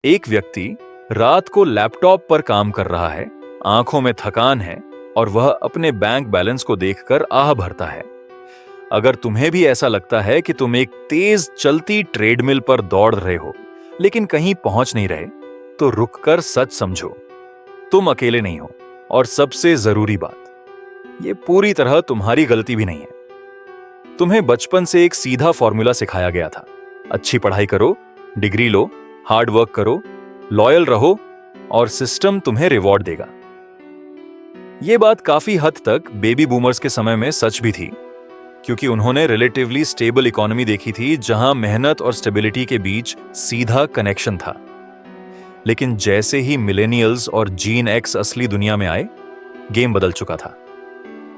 एक व्यक्ति रात को लैपटॉप पर काम कर रहा है, आंखों में थकान है और वह अपने बैंक बैलेंस को देखकर आह भरता है। अगर तुम्हें भी ऐसा लगता है कि तुम एक तेज चलती ट्रेडमिल पर दौड़ रहे हो लेकिन कहीं पहुंच नहीं रहे, तो रुककर सच समझो, तुम अकेले नहीं हो। और सबसे जरूरी बात, ये पूरी तरह तुम्हारी गलती भी नहीं है। तुम्हें बचपन से एक सीधा फॉर्मूला सिखाया गया था, अच्छी पढ़ाई करो, डिग्री लो, हार्ड वर्क करो, लॉयल रहो और सिस्टम तुम्हें रिवॉर्ड देगा। यह बात काफी हद तक बेबी बूमर्स के समय में सच भी थी, क्योंकि उन्होंने रिलेटिवली स्टेबल इकोनॉमी देखी थी जहां मेहनत और स्टेबिलिटी के बीच सीधा कनेक्शन था। लेकिन जैसे ही मिलेनियल्स और जीन एक्स असली दुनिया में आए, गेम बदल चुका था।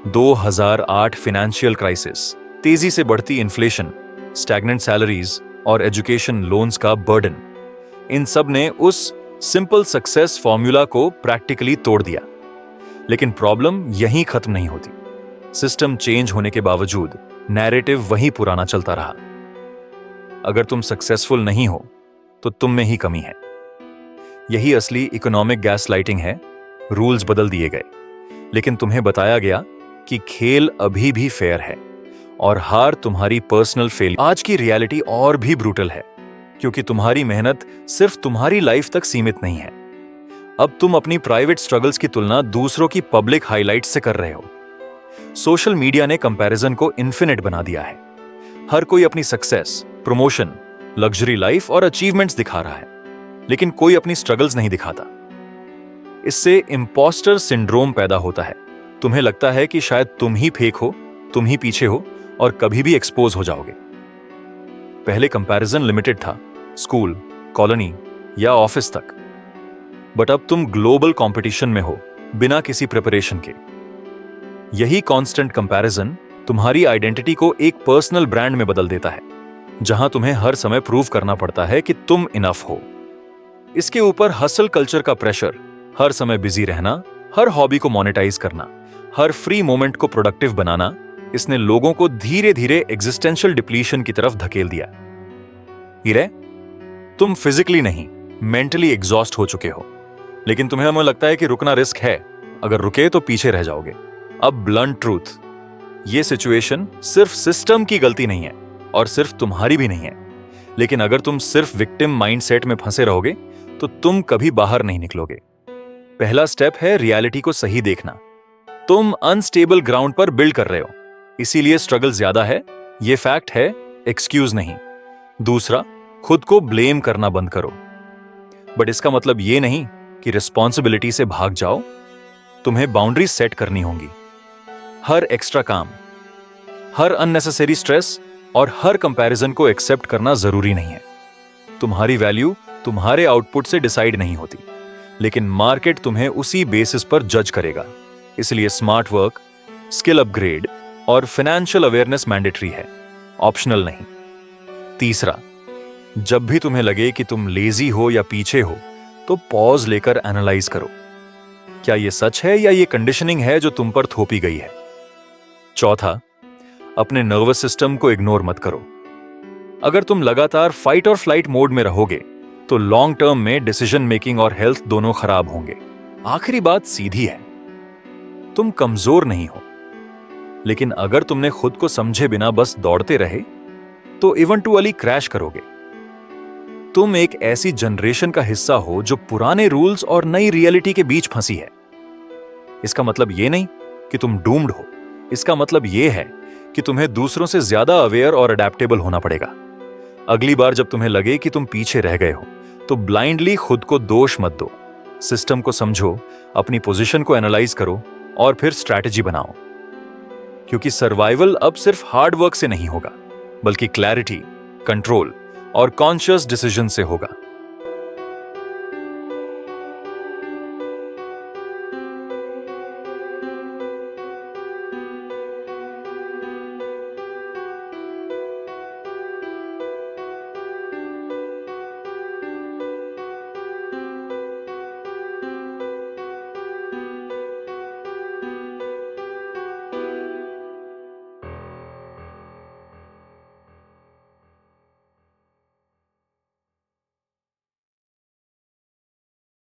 2008 फाइनेंशियल क्राइसिस, तेजी से बढ़ती इन्फ्लेशन, स्टैग्नेंट सैलरीज और एजुकेशन लोन्स का बर्डन, इन सब ने उस सिंपल सक्सेस फॉर्मूला को प्रैक्टिकली तोड़ दिया। लेकिन प्रॉब्लम यहीं खत्म नहीं होती। सिस्टम चेंज होने के बावजूद नैरेटिव वही पुराना चलता रहा। अगर तुम सक्सेसफुल नहीं हो तो तुम में ही कमी है। यही असली इकोनॉमिक गैसलाइटिंग है। रूल्स बदल दिए गए, लेकिन तुम्हें बताया गया कि खेल अभी भी फेयर है और हार तुम्हारी पर्सनल फेल। आज की रियलिटी और भी ब्रूटल है, क्योंकि तुम्हारी मेहनत सिर्फ तुम्हारी लाइफ तक सीमित नहीं है। अब तुम अपनी प्राइवेट स्ट्रगल्स की तुलना दूसरों की पब्लिक हाइलाइट्स से कर रहे हो। सोशल मीडिया ने कंपैरिजन को इन्फिनिट बना दिया है। हर कोई अपनी सक्सेस, प्रमोशन, लग्जरी लाइफ और अचीवमेंट्स दिखा रहा है, लेकिन कोई अपनी स्ट्रगल्स नहीं दिखाता। इससे इंपोस्टर सिंड्रोम पैदा होता है। तुम्हें लगता है कि शायद तुम ही फेक हो, तुम ही पीछे हो और कभी भी एक्सपोज हो जाओगे। पहले कंपैरिजन लिमिटेड था, स्कूल, कॉलोनी या ऑफिस तक, बट अब तुम ग्लोबल कंपटीशन में हो, बिना किसी प्रिपरेशन के। यही कांस्टेंट कंपैरिजन तुम्हारी आइडेंटिटी को एक पर्सनल ब्रांड में बदल देता है, जहां तुम्हें हर समय प्रूव करना पड़ता है कि तुम इनफ हो। इसके ऊपर हसल कल्चर का प्रेशर, हर समय बिजी रहना, हर हॉबी को मोनेटाइज करना, हर फ्री मोमेंट को प्रोडक्टिव बनाना, इसने लोगों को धीरे धीरे एग्जिस्टेंशियल डिप्लीशन की तरफ धकेल दिया। हीरे, तुम फिजिकली नहीं, मेंटली एग्जॉस्ट हो चुके हो, लेकिन तुम्हें हमें लगता है कि रुकना रिस्क है। अगर रुके तो पीछे रह जाओगे। अब ब्लंट ट्रूथ, ये सिचुएशन सिर्फ सिस्टम की गलती नहीं है और सिर्फ तुम्हारी भी नहीं है। लेकिन अगर तुम सिर्फ विक्टिम माइंडसेट में फंसे रहोगे तो तुम कभी बाहर नहीं निकलोगे। पहला स्टेप है रियलिटी को सही देखना। तुम अनस्टेबल ग्राउंड पर बिल्ड कर रहे हो, इसीलिए स्ट्रगल ज्यादा है, ये फैक्ट है, एक्सक्यूज नहीं। दूसरा, खुद को ब्लेम करना बंद करो। बट इसका मतलब ये नहीं कि रिस्पॉन्सिबिलिटी से भाग जाओ। तुम्हें बाउंड्रीज सेट करनी होंगी। हर एक्स्ट्रा काम, हर अननेसेसरी स्ट्रेस और हर कंपैरिजन को एक्सेप्ट करना जरूरी नहीं है। तुम्हारी वैल्यू तुम्हारे आउटपुट से डिसाइड नहीं होती, लेकिन मार्केट तुम्हें उसी बेसिस पर जज करेगा। इसलिए स्मार्ट वर्क, स्किल अपग्रेड और फाइनेंशियल अवेयरनेस मैंडेटरी है, ऑप्शनल नहीं। तीसरा, जब भी तुम्हें लगे कि तुम लेजी हो या पीछे हो, तो पॉज लेकर एनालाइज करो, क्या यह सच है या यह कंडीशनिंग है जो तुम पर थोपी गई है। चौथा, अपने नर्वस सिस्टम को इग्नोर मत करो। अगर तुम लगातार फाइट और फ्लाइट मोड में रहोगे तो लॉन्ग टर्म में डिसीजन मेकिंग और हेल्थ दोनों खराब होंगे। आखिरी बात सीधी है, तुम कमजोर नहीं हो, लेकिन अगर तुमने खुद को समझे बिना बस दौड़ते रहे तो इवेंटुअली क्रैश करोगे। तुम एक ऐसी जनरेशन का हिस्सा हो जो पुराने रूल्स और नई रियलिटी के बीच फंसी है। इसका मतलब यह नहीं कि तुम डूम्ड हो, इसका मतलब यह है कि तुम्हें दूसरों से ज्यादा अवेयर और अडेप्टेबल होना पड़ेगा। अगली बार जब तुम्हें लगे कि तुम पीछे रह गए हो, तो ब्लाइंडली खुद को दोष मत दो। सिस्टम को समझो, अपनी पोजीशन को एनालाइज करो और फिर स्ट्रैटेजी बनाओ। क्योंकि सर्वाइवल अब सिर्फ हार्ड वर्क से नहीं होगा, बल्कि क्लैरिटी, कंट्रोल और कॉन्शियस डिसीजन से होगा।